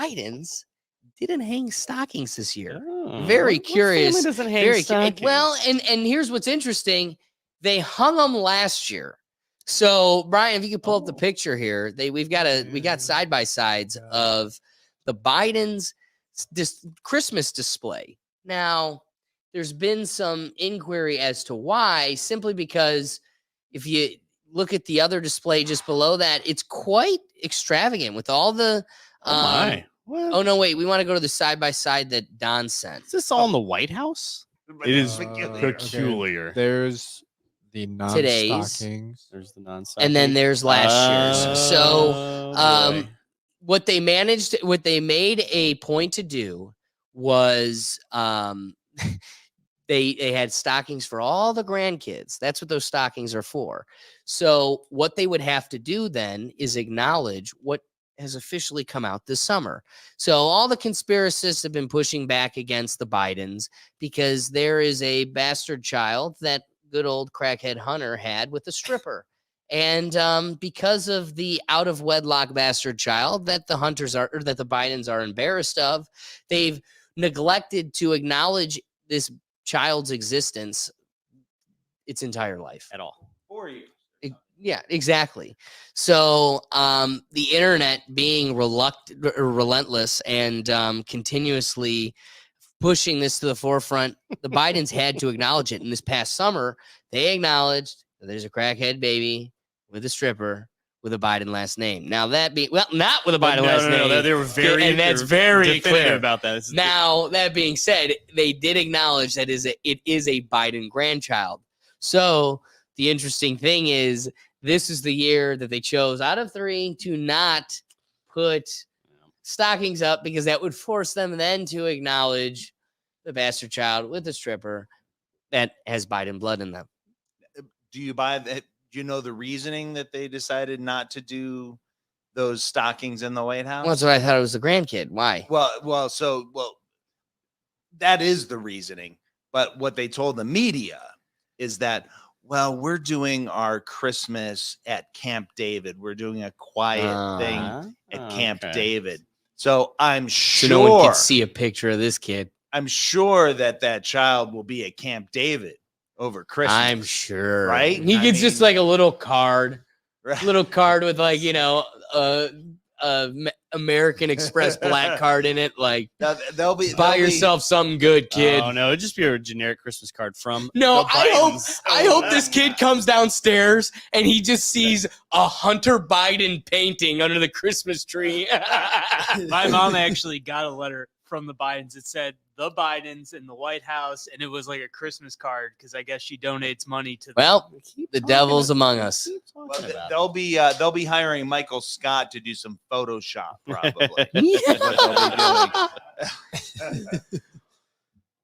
Bidens didn't hang stockings this year. Oh, Very what curious. family doesn't hang Very stockings? well, and here's what's interesting. They hung them last year. So, Brian, if you could pull up the picture here, we got side by sides of the Biden's Christmas display. Now, there's been some inquiry as to why, simply because if you look at the other display just below that, it's quite extravagant with all the. What? Oh no, wait, we want to go to the side by side that Don sent. Is this all in the White House? It is peculiar. Okay. There's the non-stockings. There's the non-stockings. And then there's last year's. So what they made a point to do was they had stockings for all the grandkids. That's what those stockings are for. So what they would have to do then is acknowledge what has officially come out this summer. So all the conspiracists have been pushing back against the Bidens because there is a bastard child that good old crackhead Hunter had with a stripper. And because of the out of wedlock bastard child that the Bidens are embarrassed of, they've neglected to acknowledge this child's existence its entire life at all. 4 years. Yeah, exactly. So the internet being relentless and continuously pushing this to the forefront, the Bidens had to acknowledge it. And this past summer, they acknowledged that there's a crackhead baby with a stripper with a Biden last name. Now that being not with a Biden last name. No, they were very, and that's very clear about that. Now that being said, they did acknowledge that it is a Biden grandchild. So the interesting thing is, this is the year that they chose out of 3 to not put stockings up, because that would force them then to acknowledge the bastard child with a stripper that has Biden blood in them. Do you buy that? Do you know the reasoning that they decided not to do those stockings in the White House? Well, that's what I thought. It was the grandkid. Why? Well, that is the reasoning. But what they told the media is that, well, we're doing our Christmas at Camp David. We're doing a quiet thing at Camp David. So I'm sure no one can see a picture of this kid. I'm sure that child will be at Camp David over Christmas. I'm sure. Right? He gets just like a little card. Right. Little card with like, American Express black card in it. Like, buy yourself something good, kid. Oh no, it'd just be a generic Christmas card from. No, I hope this kid comes downstairs and he just sees a Hunter Biden painting under the Christmas tree. My mom actually got a letter from the Bidens. It said the Bidens in the White House, and it was like a Christmas card because I guess she donates money to. The devil's among us. They'll be hiring Michael Scott to do some Photoshop, probably.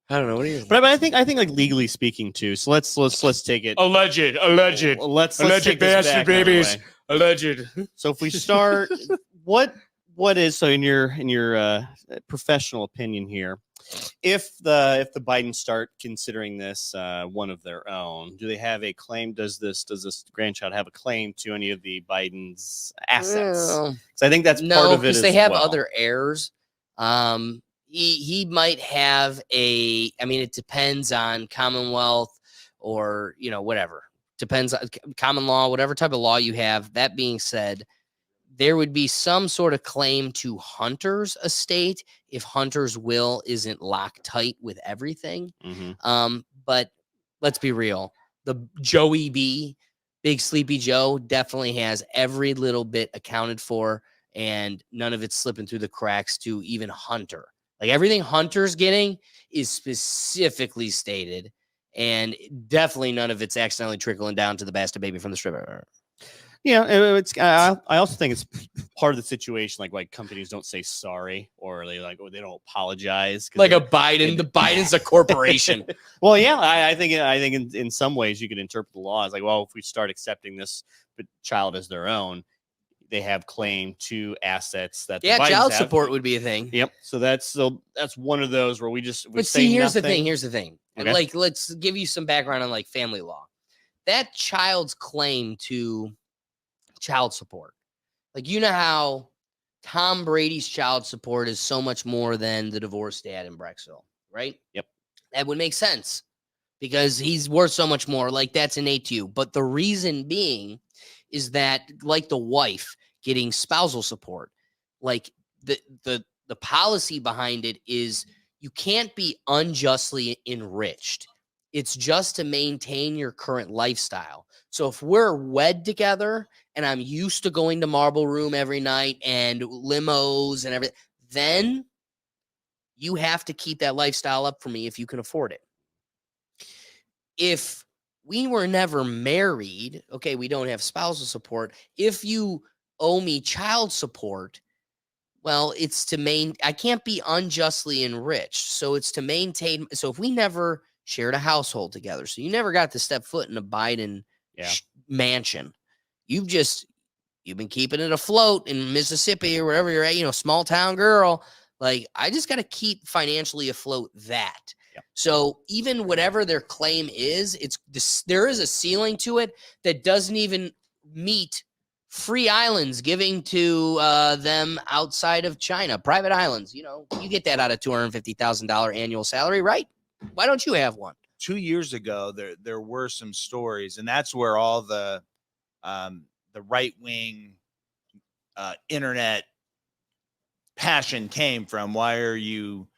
I don't know. What do you? But I think like legally speaking too. So let's take it. Alleged. Let's Alleged bastard babies. Alleged. So if we start, what is, so in your professional opinion here, if the Bidens start considering this one of their own, do they have a claim? Does this grandchild have a claim to any of the Biden's assets? Because I think that's part of it. Because they have other heirs. He might have a. I mean, it depends on Commonwealth or whatever. Depends on common law, whatever type of law you have. That being said, there would be some sort of claim to Hunter's estate if Hunter's will isn't locked tight with everything. Mm-hmm. But let's be real. The Joey B, Big Sleepy Joe, definitely has every little bit accounted for, and none of it's slipping through the cracks to even Hunter. Like, everything Hunter's getting is specifically stated, and definitely none of it's accidentally trickling down to the bastard baby from the stripper. Yeah, I also think it's part of the situation. Like companies don't say sorry, or they don't apologize. Like the Biden's a corporation. Well, yeah, I think in some ways you could interpret the law as like, well, if we start accepting this child as their own, they have claim to assets that. Yeah, child support would be a thing. Yep. So that's one of those where we But see, here's the thing. Okay. Like, let's give you some background on like family law. That child's claim to child support, like, how Tom Brady's child support is so much more than the divorced dad in Brexville, right? Yep. That would make sense because he's worth so much more. Like, that's innate to you. But the reason being is that, like the wife getting spousal support, like the policy behind it is you can't be unjustly enriched. It's just to maintain your current lifestyle. So if we're wed together and I'm used to going to Marble Room every night and limos and everything, then you have to keep that lifestyle up for me if you can afford it. If we were never married, okay, we don't have spousal support. If you owe me child support, well, it's to I can't be unjustly enriched. So it's to maintain. So if we never shared a household together, so you never got to step foot in a Biden mansion, you've been keeping it afloat in Mississippi or wherever you're at, small town girl. Like, I just got to keep financially afloat that. Yep. So even whatever their claim is, there is a ceiling to it that doesn't even meet free islands giving to them outside of China, private islands. You get that out of $250,000 annual salary, right? Why don't you have one? 2 years ago, there were some stories, and that's where all the right wing internet passion came from. Why are you,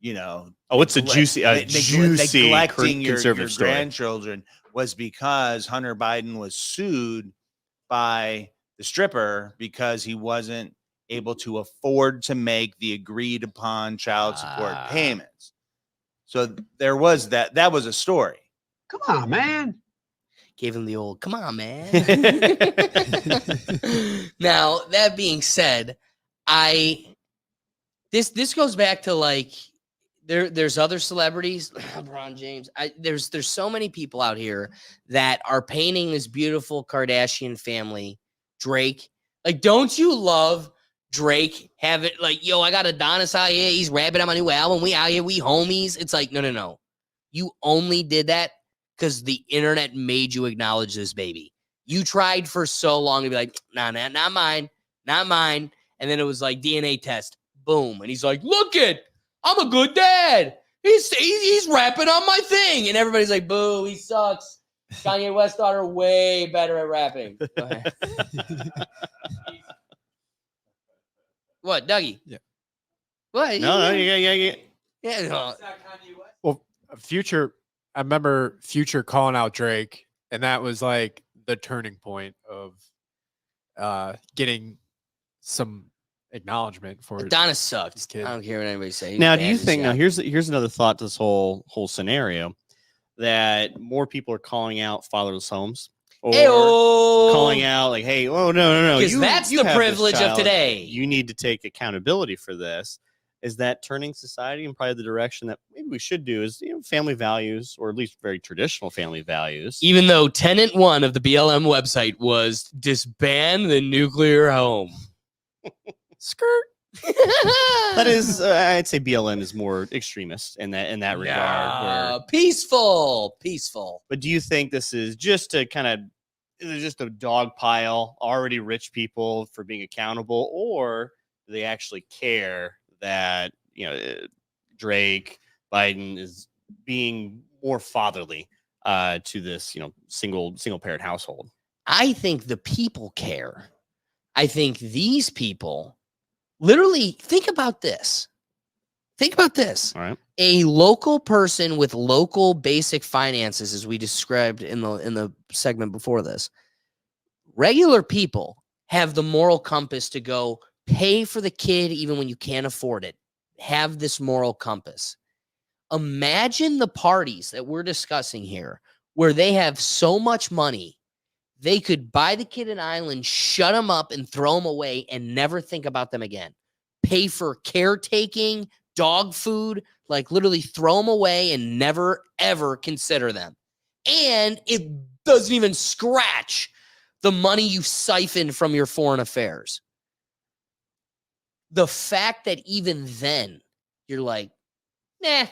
it's a juicy neglecting your conservative story. grandchildren? Was because Hunter Biden was sued by the stripper because he wasn't able to afford to make the agreed upon child support payments. So there was that was a story. Come on, man. Gave him the old, come on, man. Now, that being said, this goes back to, like, there's other celebrities, LeBron James. There's so many people out here that are painting this beautiful Kardashian family. Drake, like, don't you love Drake? Have it like, yo, I got Adonis out here. He's rapping on my new album. We out here, we homies. It's like, no. You only did that because the internet made you acknowledge this baby. You tried for so long to be like, nah, not mine. And then it was like DNA test. Boom. And he's like, look it. I'm a good dad. He's rapping on my thing. And everybody's like, boo, he sucks. Kanye West's daughter way better at rapping. Go ahead. What, Dougie? Yeah. What? No, Yeah. No. Well, I remember Future calling out Drake, and that was like the turning point of getting some acknowledgement for Adonis sucked. his kid. I don't care what anybody says. Now, do you think? Now, here's another thought to this whole scenario, that more people are calling out fatherless homes, or calling out like, "Hey, oh no, because that's the privilege of today. You need to take accountability for this." Is that turning society in probably the direction that maybe we should do? Is family values, or at least very traditional family values? Even though Tenant 1 of the BLM website was disband the nuclear home. Skirt. That is, I'd say BLM is more extremist in that regard. Peaceful. But do you think this is just a dog pile, already rich people for being accountable, or do they actually care that Drake, Biden is being more fatherly to this single parent household? I think the people care. I think these people literally think about this. All right. A local person with local basic finances, as we described in the segment before this, regular people have the moral compass to go pay for the kid even when you can't afford it. Have this moral compass. Imagine the parties that we're discussing here where they have so much money they could buy the kid an island, shut them up, and throw them away and never think about them again. Pay for caretaking, dog food, like literally throw them away and never, ever consider them. And it doesn't even scratch the money you siphoned from your foreign affairs. The fact that even then you're like, nah,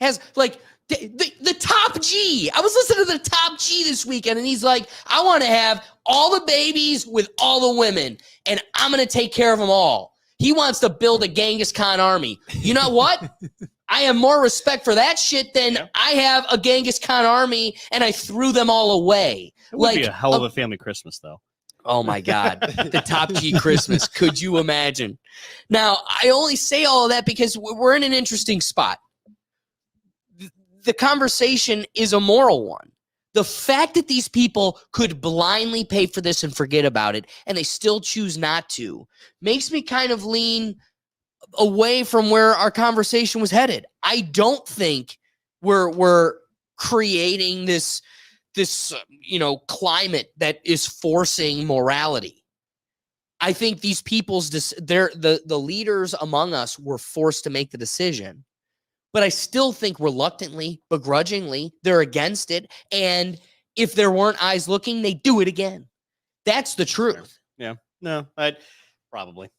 has like the top G. I was listening to the top G this weekend, and he's like, I want to have all the babies with all the women, and I'm going to take care of them all. He wants to build a Genghis Khan army. You know what? I have more respect for that shit than I have a Genghis Khan army, and I threw them all away. It would be a hell of a family Christmas, though. Oh, my God. The top G Christmas. Could you imagine? Now, I only say all of that because we're in an interesting spot. The conversation is a moral one. The fact that these people could blindly pay for this and forget about it, and they still choose not to, makes me kind of lean away from where our conversation was headed. I don't think we're creating this climate that is forcing morality. I think these the leaders among us were forced to make the decision. But I still think reluctantly, begrudgingly, they're against it. And if there weren't eyes looking, they do it again. That's the truth. Yeah. No, I'd probably.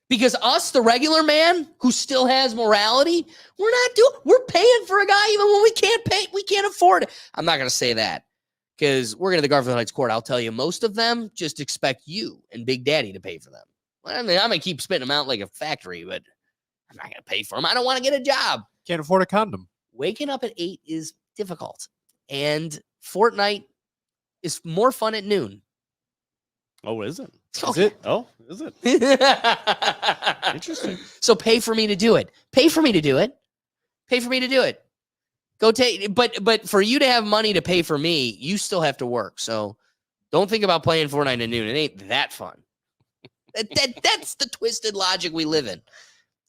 Because us, the regular man who still has morality, we're paying for a guy even when we can't pay, we can't afford it. I'm not going to say that because we're going to the Garfield Heights court. I'll tell you, most of them just expect you and Big Daddy to pay for them. I mean, I'm going to keep spitting them out like a factory, but I'm not going to pay for them. I don't want to get a job. Can't afford a condom. Waking up at 8 is difficult. And Fortnite is more fun at noon. Oh, is it? Is it? Oh, is it? Interesting. So pay for me to do it. Pay for me to do it. Pay for me to do it. Go take, but for you to have money to pay for me, you still have to work. So don't think about playing Fortnite at noon. It ain't that fun. That's the twisted logic we live in.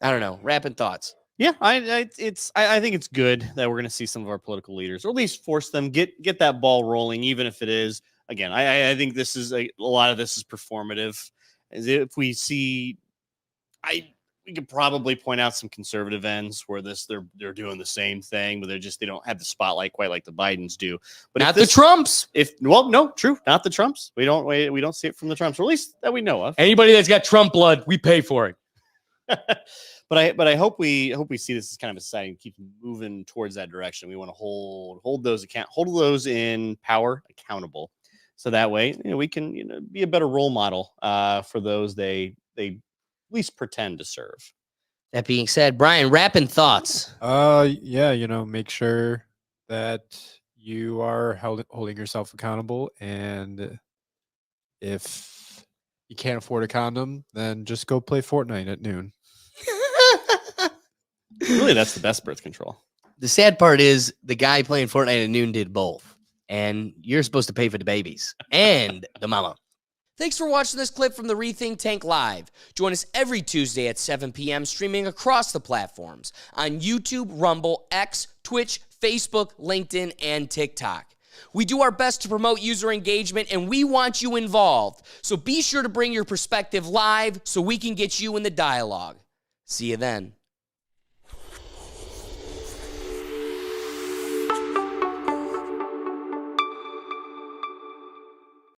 I don't know. Rapid thoughts. Yeah, I think it's good that we're going to see some of our political leaders, or at least force them get that ball rolling, even if it is. Again, I think this is a lot of this is performative. As if we see, we could probably point out some conservative ends where they're doing the same thing, but they don't have the spotlight quite like the Bidens do. But not the Trumps. True, not the Trumps. We don't see it from the Trumps, or at least that we know of. Anybody that's got Trump blood, we pay for it. But I hope we see this as kind of a society and keep moving towards that direction. We want to hold those in power accountable, so that way we can be a better role model for those they at least pretend to serve. That being said, Brian, rapid thoughts. Yeah, make sure that you are holding yourself accountable, and if you can't afford a condom, then just go play Fortnite at noon. Really, that's the best birth control. The sad part is the guy playing Fortnite at noon did both. And you're supposed to pay for the babies and the mama. Thanks for watching this clip from the Rethink Tank Live. Join us every Tuesday at 7 p.m. streaming across the platforms on YouTube, Rumble, X, Twitch, Facebook, LinkedIn, and TikTok. We do our best to promote user engagement, and we want you involved. So be sure to bring your perspective live so we can get you in the dialogue. See you then.